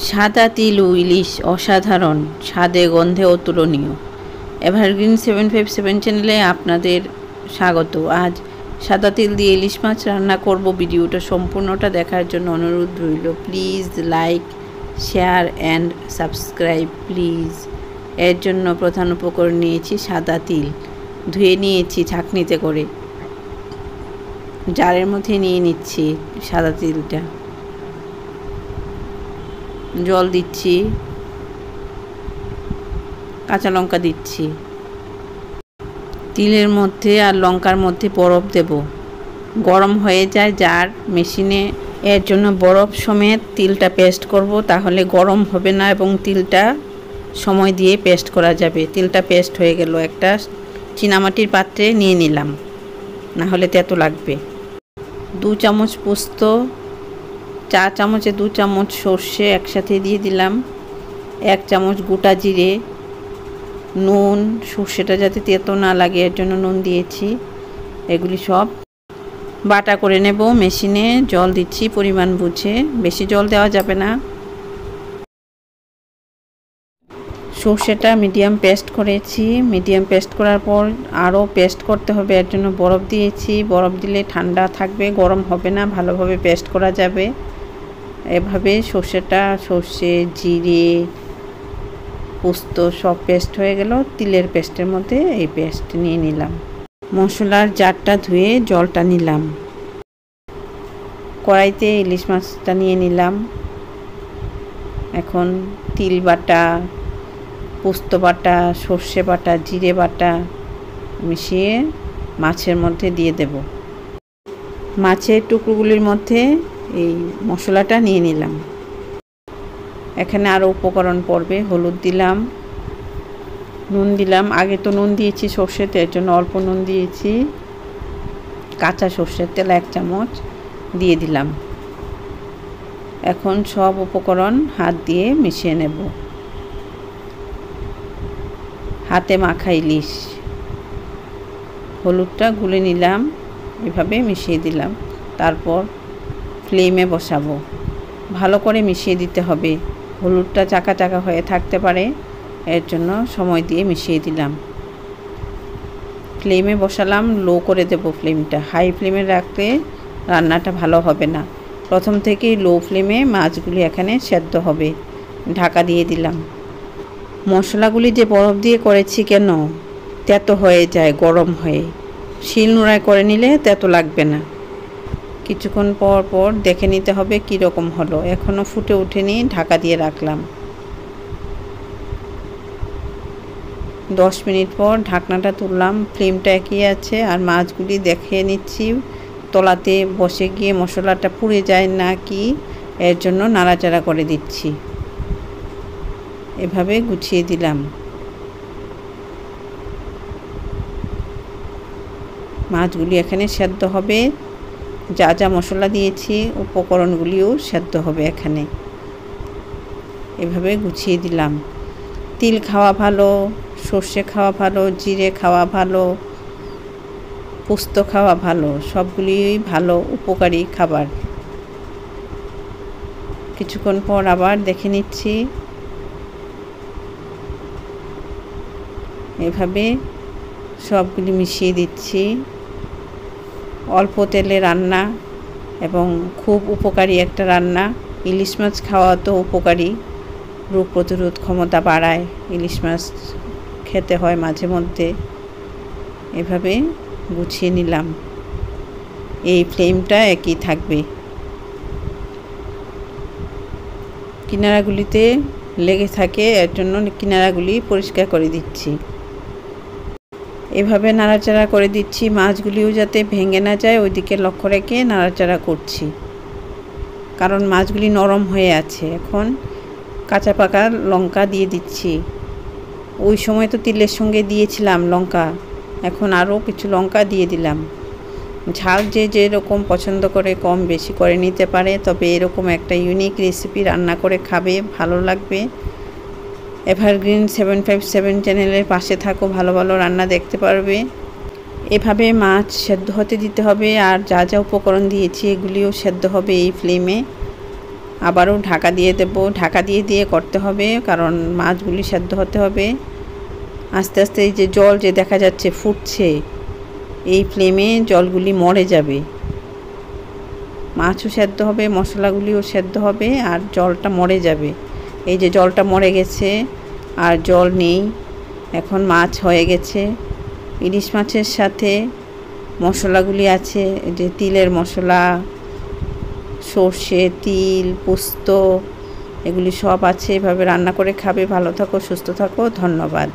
সাদা তিল ও ইলিশ অসাধারণ, স্বাদে গন্ধে অতুলনীয়। এভারগ্রিন 757 চ্যানেলে আপনাদের স্বাগত। আজ সাদা তিল দিয়ে ইলিশ মাছ রান্না করব। ভিডিওটা সম্পূর্ণটা দেখার জন্য অনুরোধ রইল। Please like, share and subscribe please. এর জন্য প্রধান উপকরণ নিয়েছি সাদা তিল, ধুয়ে নিয়েছি ছাঁকনিতে করে। জারের মধ্যে নিয়ে নিচ্ছি সাদা তিলটা, জল দিচ্ছি, কাঁচা লঙ্কা দিচ্ছি, তিলের মধ্যে আর লঙ্কার মধ্যে বরফ দেব। গরম হয়ে যায় জার মেশিনে, এর জন্য বরফ সমেত তিলটা পেস্ট করব, তাহলে গরম হবে না এবং তিলটা সময় দিয়ে পেস্ট করা যাবে। তিলটা পেস্ট হয়ে গেল, একটা চীনামাটির পাত্রে নিয়ে নিলাম, না হলে তেতো লাগবে। 2 চামচ পোস্ত, 4 চামচে 2 চামচ সর্ষে একসাথে দিয়ে দিলাম, 1 চামচ গোটা জিরে, নুন, সর্ষেটা যাতে তেতো না লাগে এর জন্য নুন দিয়েছি। এগুলি সব বাটা করে নেব মেশিনে। জল দিচ্ছি পরিমাণ বুঝে, বেশি জল দেওয়া যাবে না। সর্ষেটা মিডিয়াম পেস্ট করেছি, মিডিয়াম পেস্ট করার পর আরও পেস্ট করতে হবে, এর জন্য বরফ দিয়েছি। বরফ দিলে ঠান্ডা থাকবে, গরম হবে না, ভালোভাবে পেস্ট করা যাবে। এভাবে সর্ষে, জিরে, পোস্ত সব পেস্ট হয়ে গেল। তিলের পেস্টের মধ্যে এই পেস্ট নিয়ে নিলাম। মশলার জারটা ধুয়ে জলটা নিলাম। কড়াইতে ইলিশ মাছটা নিয়ে নিলাম। এখন তিল বাটা, পোস্ত বাটা, সর্ষে বাটা, জিরে বাটা মিশিয়ে মাছের মধ্যে দিয়ে দেব। মাছের টুকরোগুলির মধ্যে এই মশলাটা নিয়ে নিলাম। এখানে আরও উপকরণ পড়বে। হলুদ দিলাম, নুন দিলাম। আগে তো নুন দিয়েছি সর্ষেতে, এর জন্য অল্প নুন দিয়েছি। কাঁচা সর্ষের তেল 1 চামচ দিয়ে দিলাম। এখন সব উপকরণ হাত দিয়ে মিশিয়ে নেব। হাতে মাখা ইলিশ, হলুদটা গুলে নিলাম, এভাবে মিশিয়ে দিলাম। তারপর ফ্লেমে বসাবো। ভালো করে মিশিয়ে দিতে হবে, হলুদটা চাকা চাকা হয়ে থাকতে পারে, এর জন্য সময় দিয়ে মিশিয়ে দিলাম। ফ্লেমে বসালাম, লো করে দেব ফ্লেমটা। হাই ফ্লেমে রাখলে রান্নাটা ভালো হবে না। প্রথম থেকেই লো ফ্লেমে মাছগুলি এখানে সেদ্ধ হবে। ঢাকা দিয়ে দিলাম। মশলাগুলি যে বরফ দিয়ে করেছি কেন, তেতো হয়ে যায় গরম হয়ে। শিলনোড়ায় করে নিলে তেতো লাগবে না। কিছুক্ষণ পর পর দেখে নিতে হবে কীরকম হলো। এখনও ফুটে ওঠেনি, ঢাকা দিয়ে রাখলাম। 10 মিনিট পর ঢাকনাটা তুললাম, ফ্লেমটা একই আছে। আর মাছগুলি দেখে নিচ্ছি তলাতে বসে গিয়ে মশলাটা পুড়ে যায় না কি, এর জন্য নাড়াচাড়া করে দিচ্ছি। এভাবে গুছিয়ে দিলাম। মাছগুলি এখানে সেদ্ধ হবে, যা যা মশলা দিয়েছি উপকরণগুলিও সেদ্ধ হবে এখানে। এভাবে গুছিয়ে দিলাম। তিল খাওয়া ভালো, সর্ষে খাওয়া ভালো, জিরে খাওয়া ভালো, পোস্ত খাওয়া ভালো, সবগুলিই ভালো উপকারী খাবার। কিছুক্ষণ পর আবার দেখে নিচ্ছি। এভাবে সবগুলি মিশিয়ে দিচ্ছি। অল্প তেলে রান্না এবং খুব উপকারী একটা রান্না। ইলিশ মাছ খাওয়া তো উপকারী, রোগ প্রতিরোধ ক্ষমতা বাড়ায়। ইলিশ মাছ খেতে হয় মাঝে মধ্যে। এভাবে গুছিয়ে নিলাম। এই ফ্লেমটা একই থাকবে। কিনারাগুলিতে লেগে থাকে, এর জন্য কিনারাগুলি পরিষ্কার করে দিচ্ছি। এভাবে নাড়াচাড়া করে দিচ্ছি, মাছগুলিও যাতে ভেঙে না যায় ওইদিকে লক্ষ্য রেখে নাড়াচাড়া করছি, কারণ মাছগুলি নরম হয়ে আছে। এখন কাঁচা পাকা লঙ্কা দিয়ে দিচ্ছি। ওই সময় তো তিলের সঙ্গে দিয়েছিলাম লঙ্কা, এখন আরও কিছু লঙ্কা দিয়ে দিলাম। ঝাল যে যেরকম পছন্দ করে কম বেশি করে নিতে পারে, তবে এরকম একটা ইউনিক রেসিপি রান্না করে খাবে, ভালো লাগবে। এভারগ্রিন 757 চ্যানেলের পাশে থাকো, ভালো ভালো রান্না দেখতে পারবে। এভাবে মাছ সেদ্ধ হতে দিতে হবে, আর যা যা উপকরণ দিয়েছি এগুলিও সেদ্ধ হবে এই ফ্লেমে। আবারও ঢাকা দিয়ে দেব। ঢাকা দিয়ে দিয়ে করতে হবে, কারণ মাছগুলি সেদ্ধ হতে হবে। আস্তে আস্তে এই যে জল যে দেখা যাচ্ছে ফুটছে, এই ফ্লেমে জলগুলি মরে যাবে। মাছও সেদ্ধ হবে, মশলাগুলিও সেদ্ধ হবে, আর জলটা মরে যাবে। এই যে জলটা মরে গেছে, আর জল নেই। এখন মাছ হয়ে গেছে। ইলিশ মাছের সাথে মশলাগুলি আছে, যে তিলের মশলা, সর্ষে, তিল, পোস্ত, এগুলি সব আছে। এভাবে রান্না করে খাবে। ভালো থাকো, সুস্থ থাকো, ধন্যবাদ।